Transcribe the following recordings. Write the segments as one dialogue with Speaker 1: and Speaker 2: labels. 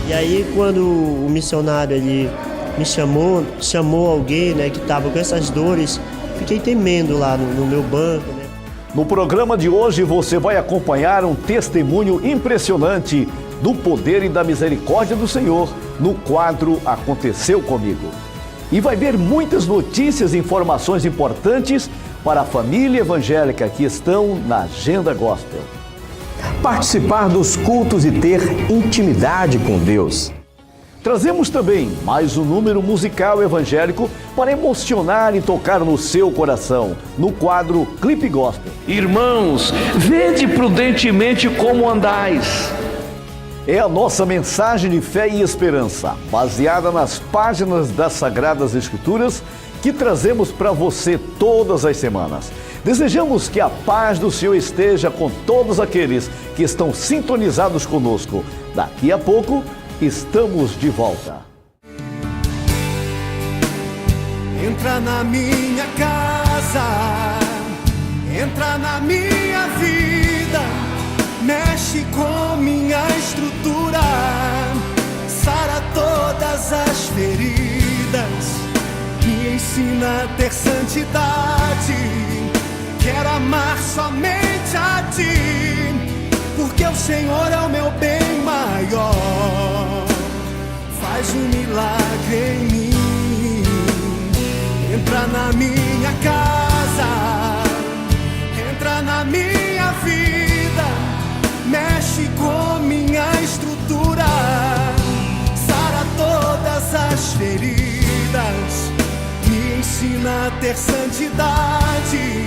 Speaker 1: E aí quando o missionário ali me chamou alguém, né, que estava com essas dores, fiquei temendo lá no meu banco, né?
Speaker 2: No programa de hoje você vai acompanhar um testemunho impressionante do poder e da misericórdia do Senhor no quadro Aconteceu Comigo. E vai ver muitas notícias e informações importantes para a família evangélica que estão na Agenda Gospel.
Speaker 3: Participar dos cultos e ter intimidade com Deus.
Speaker 2: Trazemos também mais um número musical evangélico para emocionar e tocar no seu coração, no quadro Clipe Gospel.
Speaker 4: Irmãos, vede prudentemente como andais.
Speaker 2: É a nossa mensagem de fé e esperança, baseada nas páginas das Sagradas Escrituras, que trazemos para você todas as semanas. Desejamos que a paz do Senhor esteja com todos aqueles que estão sintonizados conosco. Daqui a pouco, estamos de volta.
Speaker 5: Entra na minha casa, entra na minha vida, mexe com minha estrutura, sara todas as feridas, me ensina a ter santidade, quero amar somente a Ti, porque o Senhor é o meu bem maior. Faz um milagre em mim. Entra na minha casa, entra na minha vida, mexe com minha estrutura, sara todas as feridas, me ensina a ter santidade,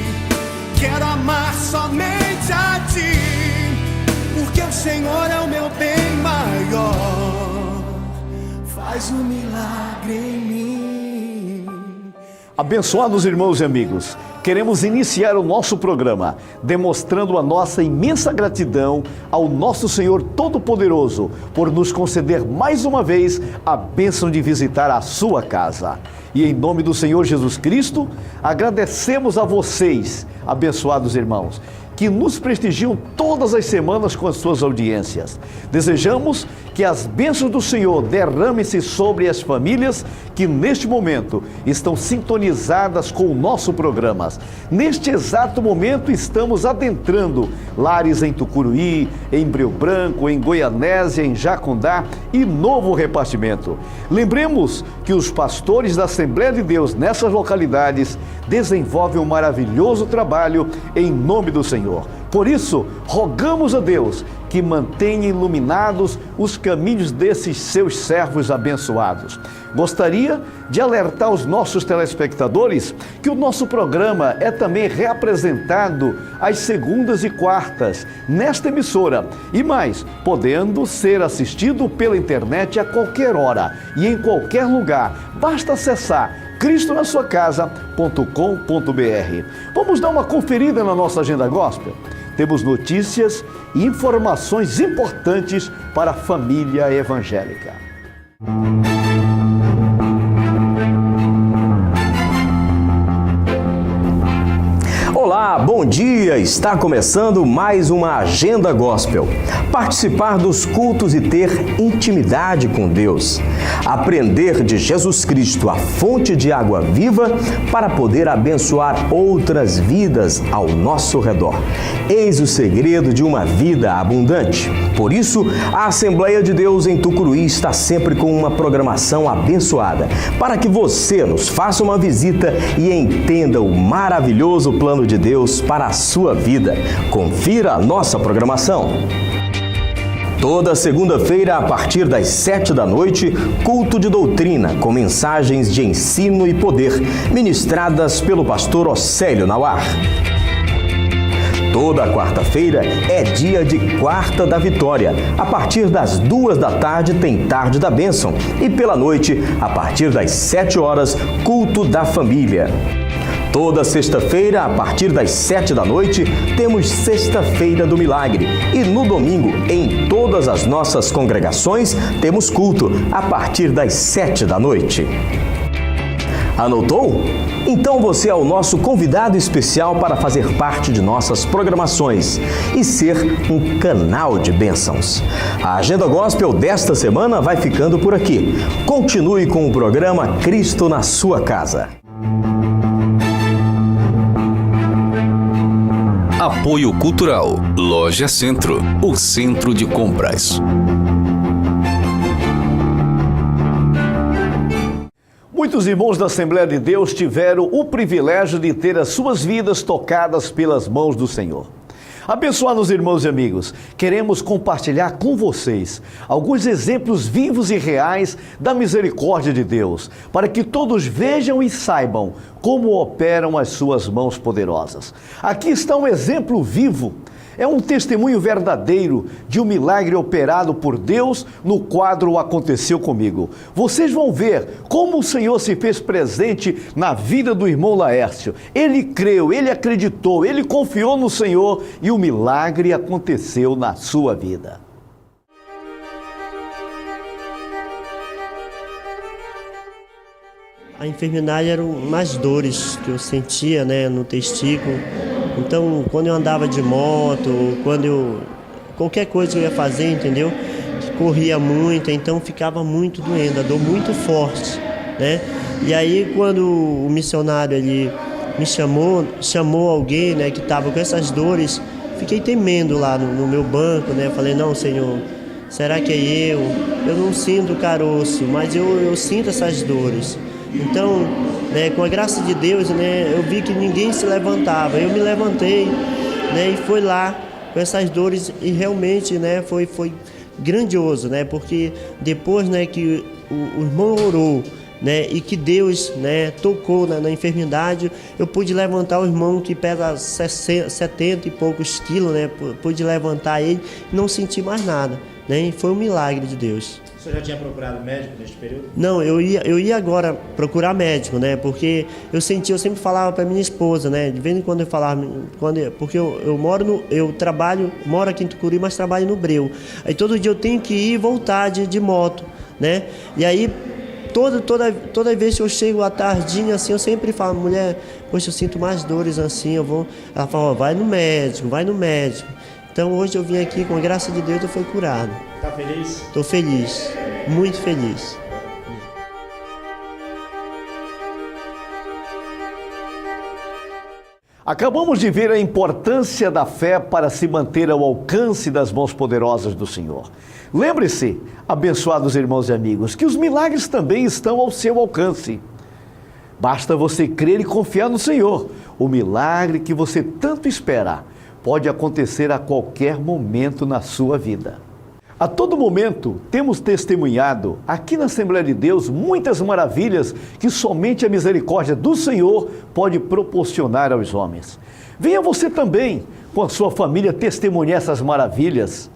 Speaker 5: quero amar somente a Ti, porque o Senhor é o meu bem maior. Faz um milagre em mim.
Speaker 2: Abençoados irmãos e amigos, queremos iniciar o nosso programa demonstrando a nossa imensa gratidão ao nosso Senhor Todo-Poderoso por nos conceder mais uma vez a bênção de visitar a sua casa. E em nome do Senhor Jesus Cristo, agradecemos a vocês, abençoados irmãos, que nos prestigiam todas as semanas com as suas audiências. Desejamos que as bênçãos do Senhor derramem-se sobre as famílias que neste momento estão sintonizadas com o nosso programa. Neste exato momento estamos adentrando lares em Tucuruí, em Breu Branco, em Goianésia, em Jacundá e Novo Repartimento. Lembremos que os pastores da Assembleia de Deus nessas localidades desenvolvem um maravilhoso trabalho em nome do Senhor. Por isso, rogamos a Deus que mantenha iluminados os caminhos desses seus servos abençoados. Gostaria de alertar os nossos telespectadores que o nosso programa é também reapresentado às segundas e quartas nesta emissora e mais, podendo ser assistido pela internet a qualquer hora e em qualquer lugar. Basta acessar cristonasuacasa.com.br. Vamos dar uma conferida na nossa Agenda Gospel? Temos notícias e informações importantes para a família evangélica.
Speaker 3: Olá, bom dia! Está começando mais uma Agenda Gospel. Participar dos cultos e ter intimidade com Deus. Aprender de Jesus Cristo, a fonte de água viva, para poder abençoar outras vidas ao nosso redor. Eis o segredo de uma vida abundante. Por isso, a Assembleia de Deus em Tucuruí está sempre com uma programação abençoada, para que você nos faça uma visita e entenda o maravilhoso plano de Deus para a sua vida. Confira a nossa programação. Toda segunda-feira, a partir das 7 da noite, culto de doutrina com mensagens de ensino e poder, ministradas pelo pastor Océlio Nauar. Toda quarta-feira é dia de Quarta da Vitória. A partir das 2 da tarde tem Tarde da Bênção e pela noite, a partir das 7 horas, culto da família. Toda sexta-feira, a partir das 7 da noite, temos Sexta-feira do Milagre. E no domingo, em todas as nossas congregações, temos culto a partir das 7 da noite. Anotou? Então você é o nosso convidado especial para fazer parte de nossas programações e ser um canal de bênçãos. A Agenda Gospel desta semana vai ficando por aqui. Continue com o programa Cristo na sua casa.
Speaker 6: Apoio Cultural. Loja Centro, o centro de compras.
Speaker 2: Muitos irmãos da Assembleia de Deus tiveram o privilégio de ter as suas vidas tocadas pelas mãos do Senhor. Abençoados irmãos e amigos, queremos compartilhar com vocês alguns exemplos vivos e reais da misericórdia de Deus, para que todos vejam e saibam como operam as suas mãos poderosas. Aqui está um exemplo vivo. É um testemunho verdadeiro de um milagre operado por Deus no quadro Aconteceu Comigo. Vocês vão ver como o Senhor se fez presente na vida do irmão Laércio. Ele creu, ele acreditou, ele confiou no Senhor e o milagre aconteceu na sua vida.
Speaker 1: A enfermidade eram mais dores que eu sentia, né, no testículo. Então, quando eu andava de moto, qualquer coisa que eu ia fazer, entendeu? Corria muito, então ficava muito doendo, a dor muito forte, né? E aí, quando o missionário ali me chamou alguém, né, que estava com essas dores, fiquei temendo lá no meu banco, né? Falei, não, Senhor, será que é eu? Eu não sinto caroço, mas eu sinto essas dores. Então, né, com a graça de Deus, né, eu vi que ninguém se levantava. Eu me levantei, né, e fui lá com essas dores e realmente, né, foi grandioso, né, porque depois, né, que o irmão orou, né, e que Deus, né, tocou na enfermidade, eu pude levantar o irmão que pesa 70 e poucos quilos, né, pude levantar ele e não senti mais nada, né, e foi um milagre de Deus.
Speaker 7: Você já tinha procurado médico neste período?
Speaker 1: Não, eu ia agora procurar médico, né? Porque eu sempre falava para minha esposa, né? De vez em quando eu falava, porque eu moro aqui em Tucuri, mas trabalho no Breu. Aí todo dia eu tenho que ir e voltar de moto, né? E aí toda vez que eu chego à tardinha assim, eu sempre falo, mulher, poxa, eu sinto mais dores assim, eu vou. Ela fala, vai no médico. Então hoje eu vim aqui, com a graça de Deus, eu fui curado.
Speaker 7: Tá feliz?
Speaker 1: Estou feliz, muito feliz.
Speaker 2: Acabamos de ver a importância da fé para se manter ao alcance das mãos poderosas do Senhor. Lembre-se, abençoados irmãos e amigos, que os milagres também estão ao seu alcance. Basta você crer e confiar no Senhor. O milagre que você tanto espera pode acontecer a qualquer momento na sua vida. A todo momento temos testemunhado aqui na Assembleia de Deus muitas maravilhas que somente a misericórdia do Senhor pode proporcionar aos homens. Venha você também, com a sua família, testemunhar essas maravilhas.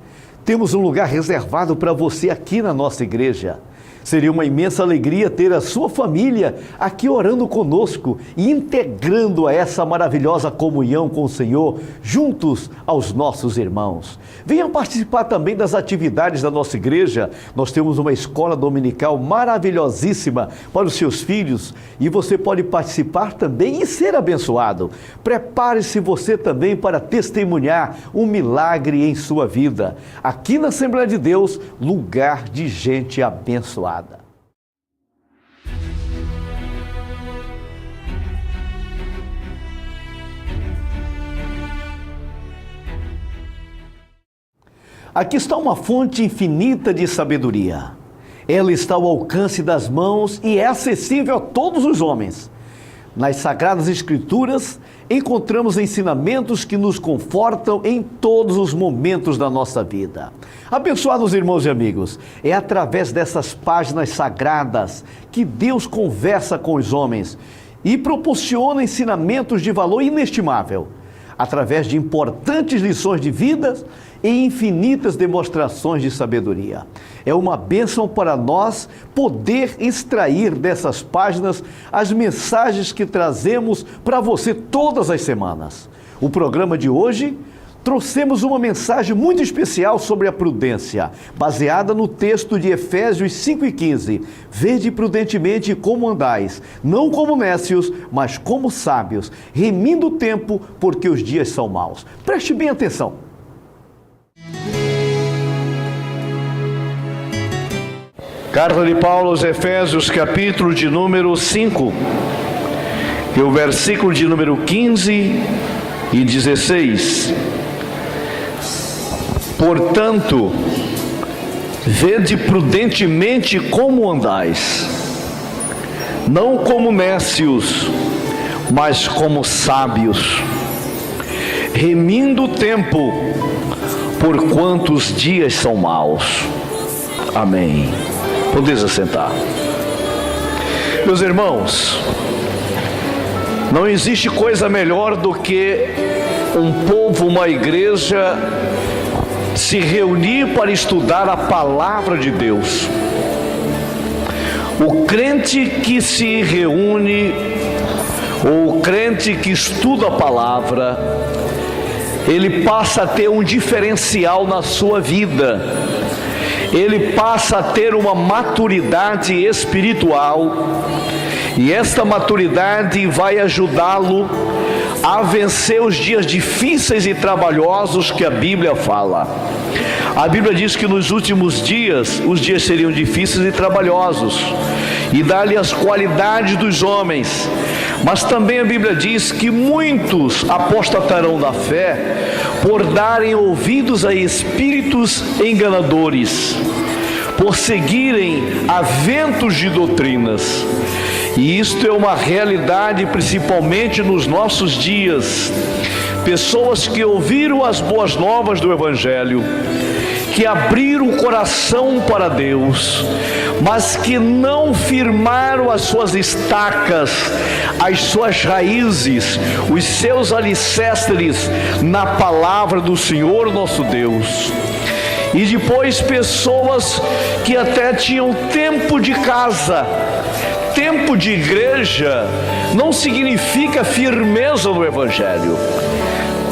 Speaker 2: Temos um lugar reservado para você aqui na nossa igreja. Seria uma imensa alegria ter a sua família aqui orando conosco e integrando a essa maravilhosa comunhão com o Senhor, juntos aos nossos irmãos. Venha participar também das atividades da nossa igreja. Nós temos uma escola dominical maravilhosíssima para os seus filhos e você pode participar também e ser abençoado. Prepare-se você também para testemunhar um milagre em sua vida. Aqui na Assembleia de Deus, lugar de gente abençoada. Aqui está uma fonte infinita de sabedoria. Ela está ao alcance das mãos e é acessível a todos os homens. Nas Sagradas Escrituras, encontramos ensinamentos que nos confortam em todos os momentos da nossa vida. Abençoados irmãos e amigos, é através dessas páginas sagradas que Deus conversa com os homens e proporciona ensinamentos de valor inestimável, através de importantes lições de vida e infinitas demonstrações de sabedoria. É uma bênção para nós poder extrair dessas páginas as mensagens que trazemos para você todas as semanas. O programa de hoje trouxemos uma mensagem muito especial sobre a prudência, baseada no texto de Efésios 5:15. Vede prudentemente como andais, não como nécios, mas como sábios, remindo o tempo, porque os dias são maus. Preste bem atenção.
Speaker 4: Carta de Paulo aos Efésios, capítulo de número 5, e o versículo de número 15 e 16. Portanto, vede prudentemente como andais, não como nécios, mas como sábios, remindo o tempo, porquanto os dias são maus. Amém. Podeis assentar. Meus irmãos, não existe coisa melhor do que um povo, uma igreja, se reunir para estudar a palavra de Deus. O crente que se reúne, ou o crente que estuda a palavra, ele passa a ter um diferencial na sua vida. Ele passa a ter uma maturidade espiritual, e esta maturidade vai ajudá-lo a vencer os dias difíceis e trabalhosos que a Bíblia fala. A Bíblia diz que nos últimos dias, os dias seriam difíceis e trabalhosos, e dá-lhe as qualidades dos homens. Mas também a Bíblia diz que muitos apostatarão da fé por darem ouvidos a espíritos enganadores, por seguirem a ventos de doutrinas. E isto é uma realidade principalmente nos nossos dias. Pessoas que ouviram as boas novas do Evangelho, que abriram o coração para Deus, mas que não firmaram as suas estacas, as suas raízes, os seus alicerces na palavra do Senhor nosso Deus. E depois pessoas que até tinham tempo de casa. Tempo de igreja não significa firmeza no Evangelho.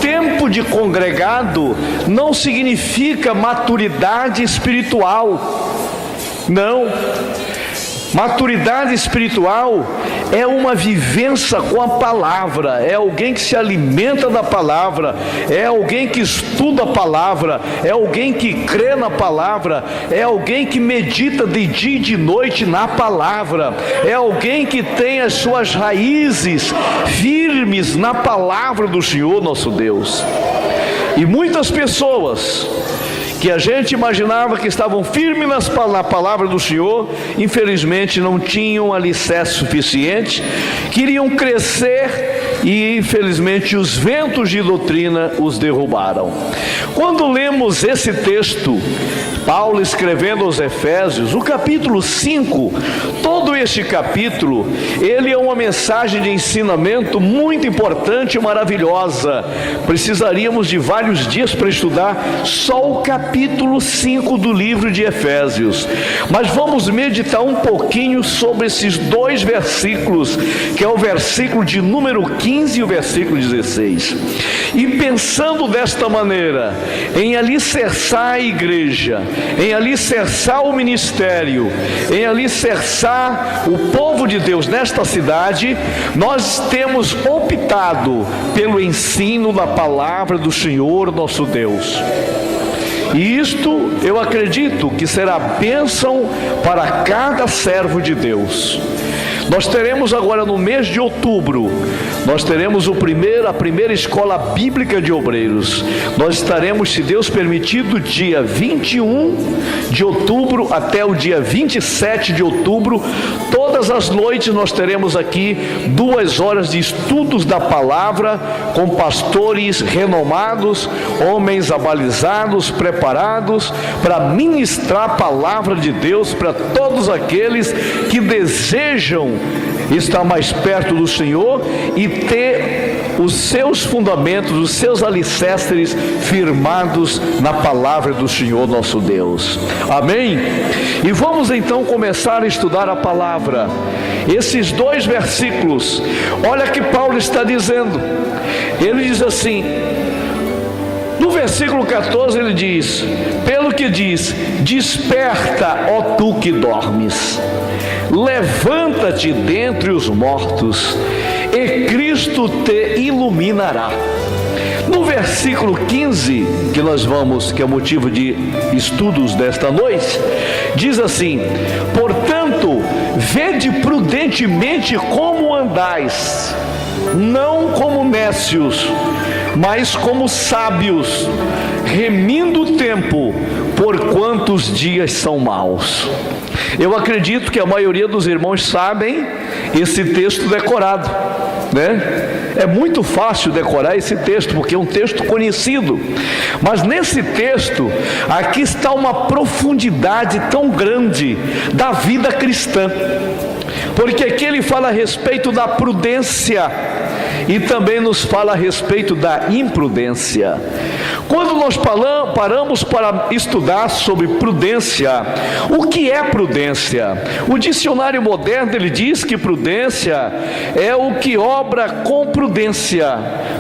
Speaker 4: Tempo de congregado não significa maturidade espiritual. Não. Maturidade espiritual é uma vivência com a palavra, é alguém que se alimenta da palavra, é alguém que estuda a palavra, é alguém que crê na palavra, é alguém que medita de dia e de noite na palavra, é alguém que tem as suas raízes firmes na palavra do Senhor nosso Deus. E muitas pessoas que a gente imaginava que estavam firmes na palavra do Senhor, infelizmente não tinham alicerce suficiente, queriam crescer e infelizmente os ventos de doutrina os derrubaram. Quando lemos esse texto, Paulo escrevendo aos Efésios, o capítulo 5, todo este capítulo, ele é uma mensagem de ensinamento muito importante e maravilhosa. Precisaríamos de vários dias para estudar só o capítulo 5 do livro de Efésios. Mas vamos meditar um pouquinho sobre esses dois versículos, que é o versículo de número 15 e o versículo 16. E pensando desta maneira, em alicerçar a igreja, em alicerçar o ministério, em alicerçar o povo de Deus nesta cidade, nós temos optado pelo ensino da palavra do Senhor nosso Deus. E isto eu acredito que será bênção para cada servo de Deus. Nós teremos agora no mês de outubro, nós teremos a primeira escola bíblica de obreiros. Nós estaremos, se Deus permitir, do dia 21 de outubro até o dia 27 de outubro. Todas as noites nós teremos aqui 2 horas de estudos da palavra, com pastores renomados, homens abalizados, preparados para ministrar a palavra de Deus para todos aqueles que desejam estar mais perto do Senhor e ter os seus fundamentos, os seus alicerces firmados na palavra do Senhor nosso Deus. Amém? E vamos então começar a estudar a palavra. Esses 2 versículos, olha que Paulo está dizendo. Ele diz assim: versículo 14 ele diz: pelo que diz, desperta, ó tu que dormes, levanta-te dentre os mortos, e Cristo te iluminará. No versículo 15, que é motivo de estudos desta noite, diz assim: portanto, vede prudentemente como andais, não como nécios, mas como sábios, remindo o tempo, porquanto os dias são maus. Eu acredito que a maioria dos irmãos sabem esse texto decorado, né? É muito fácil decorar esse texto, porque é um texto conhecido. Mas nesse texto, aqui está uma profundidade tão grande da vida cristã. Porque aqui ele fala a respeito da prudência e também nos fala a respeito da imprudência. Quando nós paramos para estudar sobre prudência, o que é prudência? O dicionário moderno ele diz que prudência é o que obra com prudência.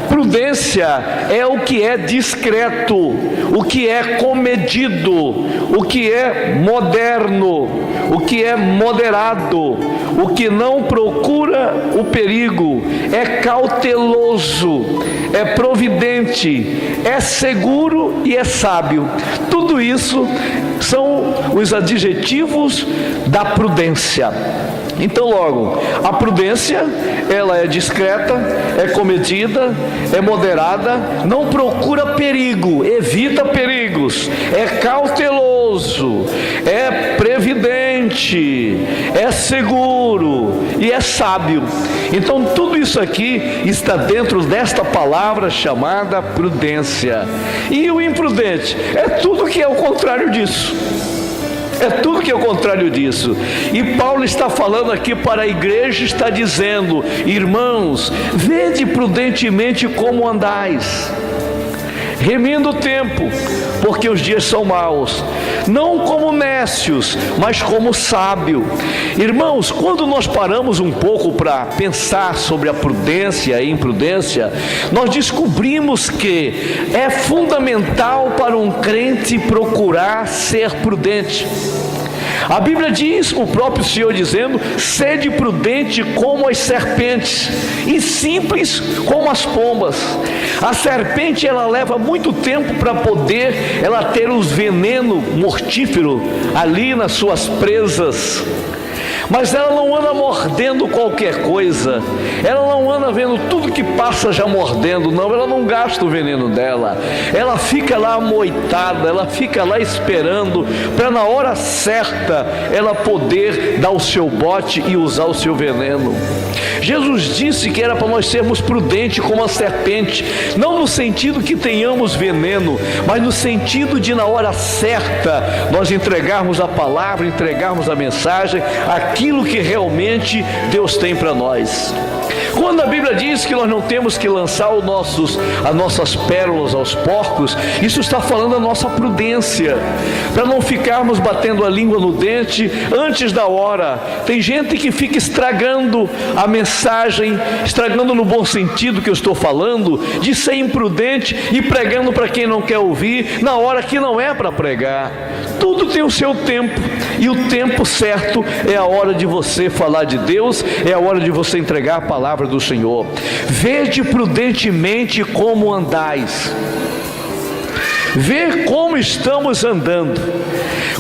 Speaker 4: Prudência é o que é discreto, o que é comedido, o que é moderno, o que é moderado, o que não procura o perigo, é cauteloso, é providente, é seguro e é sábio. Tudo isso são os adjetivos da prudência. Então logo, a prudência, ela é discreta, é comedida, é moderada, não procura perigo, evita perigos, é cauteloso, é previdente, é seguro e é sábio. Então tudo isso aqui está dentro desta palavra chamada prudência. E o imprudente é tudo que é o contrário disso. É tudo que é o contrário disso. E Paulo está falando aqui para a igreja, está dizendo: irmãos, vede prudentemente como andais, remindo o tempo, porque os dias são maus, não como nécios, mas como sábio. Irmãos, quando nós paramos um pouco para pensar sobre a prudência e imprudência, nós descobrimos que é fundamental para um crente procurar ser prudente. A Bíblia diz, o próprio Senhor dizendo: sede prudente como as serpentes e simples como as pombas. A serpente, ela leva muito tempo para poder ela ter os venenos mortíferos ali nas suas presas. Mas ela não anda mordendo qualquer coisa, ela não anda vendo tudo que passa já mordendo, não, ela não gasta o veneno dela, ela fica lá amoitada, ela fica lá esperando, para na hora certa, ela poder dar o seu bote e usar o seu veneno. Jesus disse que era para nós sermos prudentes como a serpente, não no sentido que tenhamos veneno, mas no sentido de na hora certa, nós entregarmos a palavra, entregarmos a mensagem, aquilo que realmente Deus tem para nós. Quando a Bíblia diz que nós não temos que lançar as nossas pérolas aos porcos, isso está falando da nossa prudência, para não ficarmos batendo a língua no dente antes da hora. Tem gente que fica estragando a mensagem, estragando no bom sentido que eu estou falando, de ser imprudente e pregando para quem não quer ouvir, na hora que não é para pregar. Tudo tem o seu tempo, e o tempo certo é a hora de você falar de Deus, é a hora de você entregar a palavra do Senhor. Vede prudentemente como andais. Vê como estamos andando.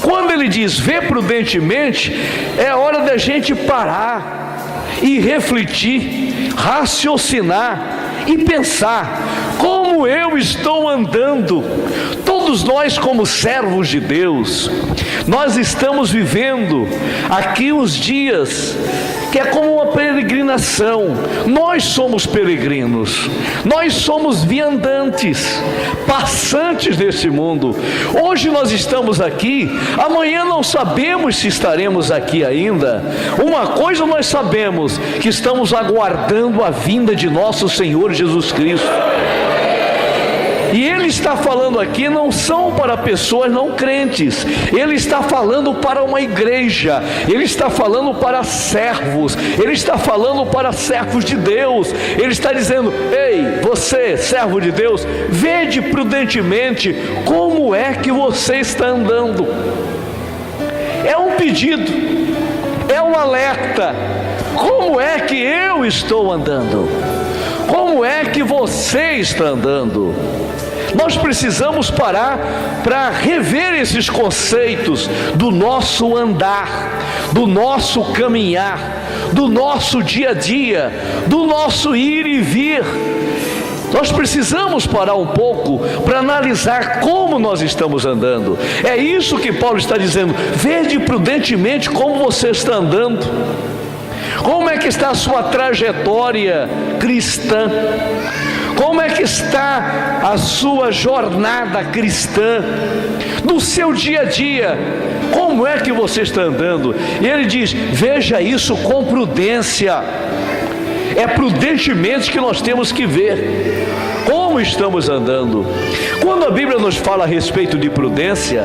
Speaker 4: Quando ele diz vê prudentemente, é a hora da gente parar e refletir, raciocinar e pensar: como eu estou andando? Todos nós, como servos de Deus, nós estamos vivendo aqui uns dias que é como uma peregrinação. Nós somos peregrinos, nós somos viandantes, passantes desse mundo. Hoje nós estamos aqui, amanhã não sabemos se estaremos aqui ainda. Uma coisa nós sabemos, que estamos aguardando a vinda de nosso Senhor Jesus Cristo. E ele está falando aqui não são para pessoas não crentes, ele está falando para uma igreja, ele está falando para servos, ele está falando para servos de Deus. Ele está dizendo: ei, você, servo de Deus, vede prudentemente como é que você está andando. É um pedido, é um alerta. Como é que eu estou andando? Como é que você está andando? Nós precisamos parar para rever esses conceitos do nosso andar, do nosso caminhar, do nosso dia a dia, do nosso ir e vir. Nós precisamos parar um pouco para analisar como nós estamos andando. É isso que Paulo está dizendo: vede prudentemente como você está andando. Como é que está a sua trajetória cristã? Como é que está a sua jornada cristã? No seu dia a dia, como é que você está andando? E ele diz: veja isso com prudência. É prudentemente que nós temos que ver como estamos andando. Quando a Bíblia nos fala a respeito de prudência,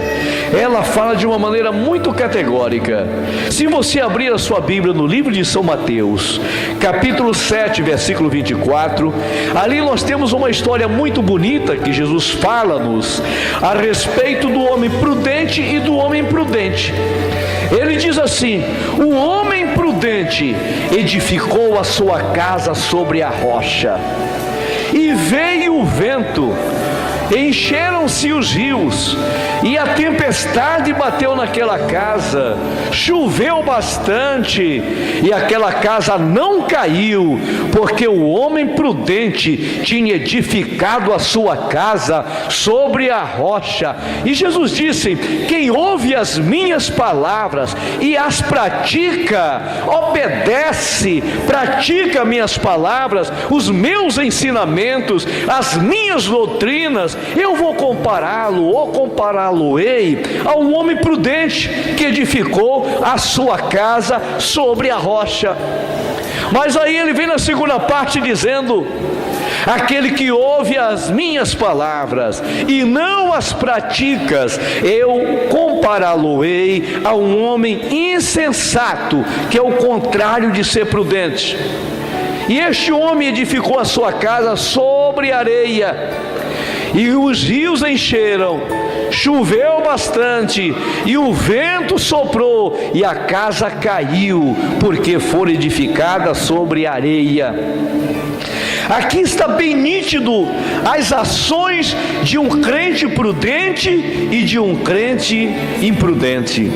Speaker 4: ela fala de uma maneira muito categórica. Se você abrir a sua Bíblia no livro de São Mateus, capítulo 7, versículo 24, ali nós temos uma história muito bonita que Jesus fala-nos a respeito do homem prudente e do homem imprudente. Ele diz assim: o homem prudente edificou a sua casa sobre a rocha, e veio o vento, encheram-se os rios, e a tempestade bateu naquela casa, choveu bastante, e aquela casa não caiu, porque o homem prudente tinha edificado a sua casa sobre a rocha. E Jesus disse: quem ouve as minhas palavras e as pratica, obedece, pratica minhas palavras, os meus ensinamentos, as minhas doutrinas, eu vou compará-lo ou compará-lo-ei a um homem prudente que edificou a sua casa sobre a rocha. Mas aí ele vem na segunda parte dizendo: aquele que ouve as minhas palavras e não as praticas, eu compará-lo-ei a um homem insensato, que é o contrário de ser prudente. E este homem edificou a sua casa sobre areia, e os rios encheram, choveu bastante, e o vento soprou, e a casa caiu, porque foi edificada sobre areia. Aqui está bem nítido as ações de um crente prudente e de um crente imprudente.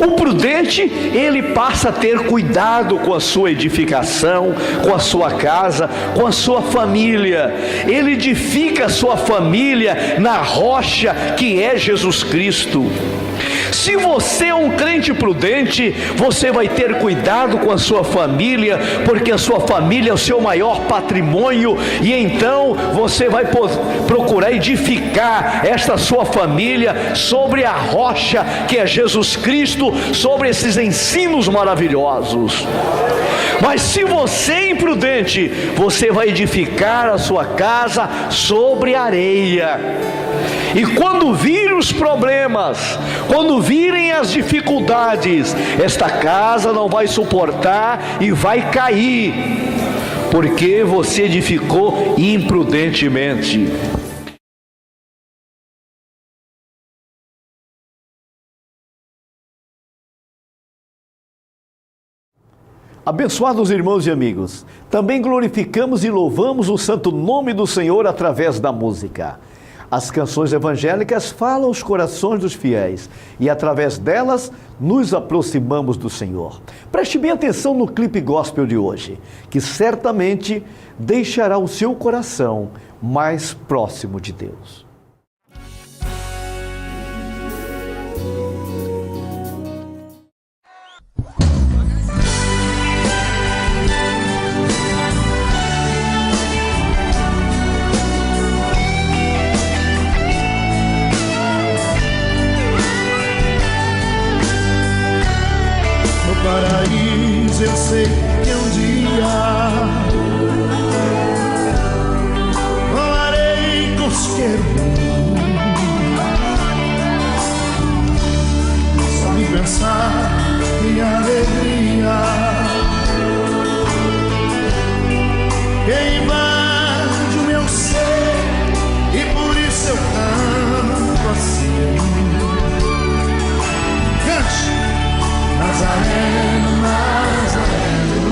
Speaker 4: O prudente, ele passa a ter cuidado com a sua edificação, com a sua casa, com a sua família. Ele edifica a sua família na rocha que é Jesus Cristo. Se você é um crente prudente, você vai ter cuidado com a sua família, porque a sua família é o seu maior patrimônio, e então você vai procurar edificar esta sua família sobre a rocha que é Jesus Cristo, sobre esses ensinos maravilhosos. Mas se você é imprudente, você vai edificar a sua casa sobre areia. E quando virem os problemas, quando virem as dificuldades, esta casa não vai suportar e vai cair, porque você edificou imprudentemente.
Speaker 2: Abençoados irmãos e amigos, também glorificamos e louvamos o santo nome do Senhor através da música. As canções evangélicas falam aos corações dos fiéis e através delas nos aproximamos do Senhor. Preste bem atenção no clipe gospel de hoje, que certamente deixará o seu coração mais próximo de Deus.
Speaker 5: Paraíso, eu sei que um dia voarei com os que ver o mundo. Só em pensar em alegria que invade o meu ser, e por isso eu canto assim. Cante! Nazareno, Nazareno,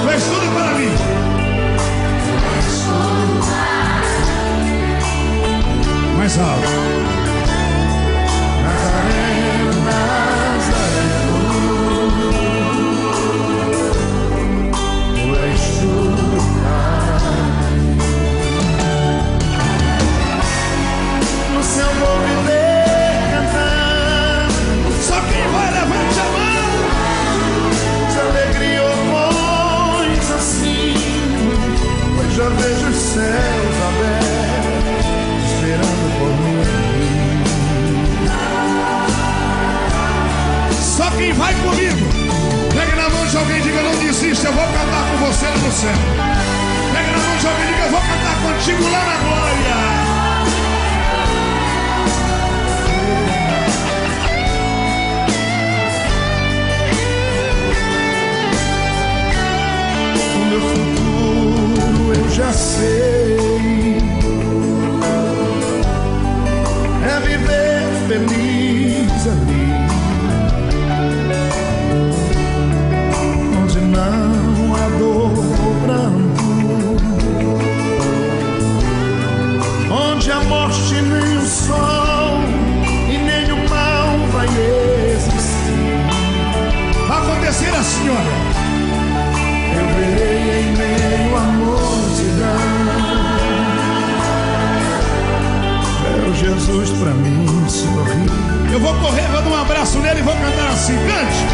Speaker 5: tu és tudo para mim. Mais alto. Nazareno, Nazareno, tu és tudo para mim. No céu vou viver cantando, só quem vai levante a mão. De alegria ou coisa assim, pois já vejo os céus abertos, esperando por mim. Só quem vai comigo, pegue na mão de alguém e diga: não desista, eu vou cantar com você lá no céu. Pegue na mão de alguém e diga: eu vou cantar contigo lá na glória. O meu futuro eu já sei, é viver feliz ali, onde não há dor ou pranto, onde a morte nem o sol e nem o mal vai existir. Vai acontecer assim, olha. Eu verei em meio à multidão meu Jesus pra mim sorrir. Eu vou correr, vou dar um abraço nele e vou cantar assim. Cante!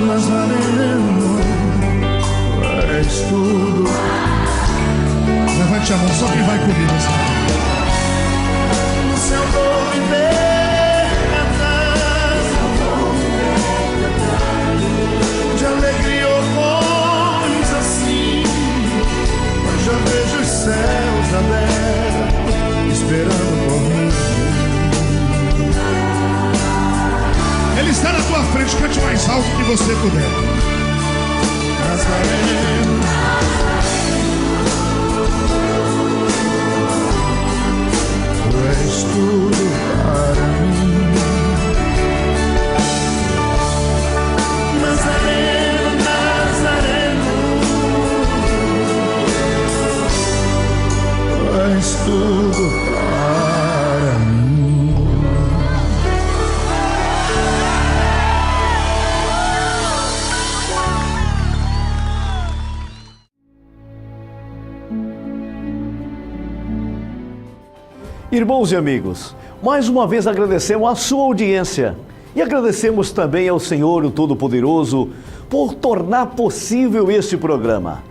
Speaker 5: Nazareno, tu és tudo. Levante a mão, só quem vai comigo. No céu vou viver cantando, de alegria ou coisa assim, pois já vejo os céus abertos, esperando por mim. Ele está na tua frente, cante mais alto que você puder. Nazareno, tu és tudo para mim. Nazareno, Nazareno, tu és tudo para mim.
Speaker 2: Irmãos e amigos, mais uma vez agradecemos a sua audiência e agradecemos também ao Senhor, o Todo-Poderoso, por tornar possível este programa.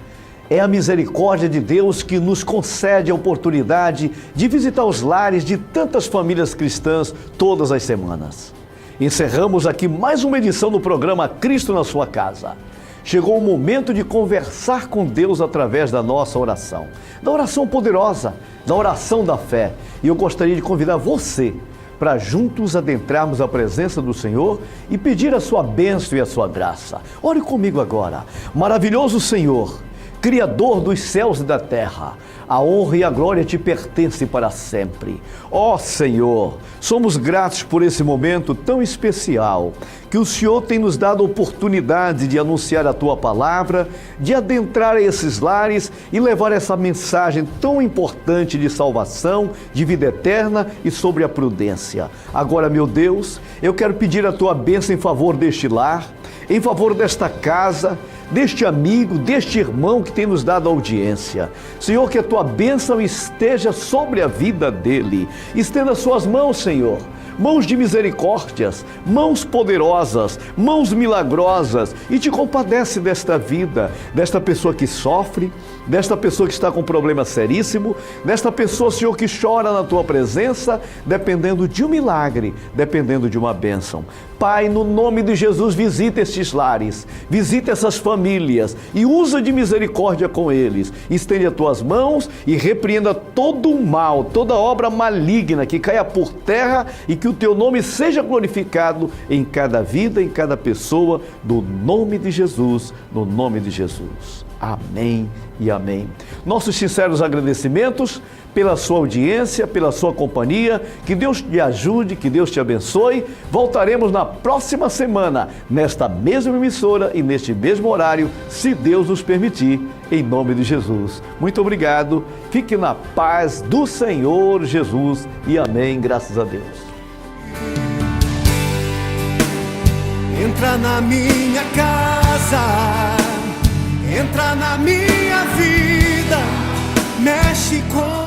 Speaker 2: É a misericórdia de Deus que nos concede a oportunidade de visitar os lares de tantas famílias cristãs todas as semanas. Encerramos aqui mais uma edição do programa Cristo na Sua Casa. Chegou o momento de conversar com Deus através da nossa oração, da oração poderosa, da oração da fé. E eu gostaria de convidar você para juntos adentrarmos a presença do Senhor e pedir a sua bênção e a sua graça. Ore comigo agora. Maravilhoso Senhor, Criador dos céus e da terra, a honra e a glória te pertencem para sempre. Ó Senhor, somos gratos por esse momento tão especial que o Senhor tem nos dado a oportunidade de anunciar a Tua palavra, de adentrar a esses lares e levar essa mensagem tão importante de salvação, de vida eterna e sobre a prudência. Agora, meu Deus, eu quero pedir a Tua bênção em favor deste lar, em favor desta casa, deste amigo, deste irmão que tem nos dado audiência. Senhor, que a Tua bênção esteja sobre a vida dele. Estenda suas mãos, Senhor, mãos de misericórdias, mãos poderosas, mãos milagrosas, e te compadece desta vida, desta pessoa que sofre, desta pessoa que está com um problema seríssimo, desta pessoa, Senhor, que chora na Tua presença, dependendo de um milagre, dependendo de uma bênção. Pai, no nome de Jesus, visita estes lares, visita essas famílias e usa de misericórdia com eles. Estende as tuas mãos e repreenda todo o mal, toda obra maligna que caia por terra e que o teu nome seja glorificado em cada vida, em cada pessoa, no nome de Jesus, no nome de Jesus. Amém e amém. Nossos sinceros agradecimentos pela sua audiência, pela sua companhia. Que Deus te ajude, que Deus te abençoe. Voltaremos na próxima semana, nesta mesma emissora e neste mesmo horário, se Deus nos permitir, em nome de Jesus. Muito obrigado. Fique na paz do Senhor Jesus e amém. Graças a Deus.
Speaker 5: Entra na minha casa, entra na minha vida, mexe com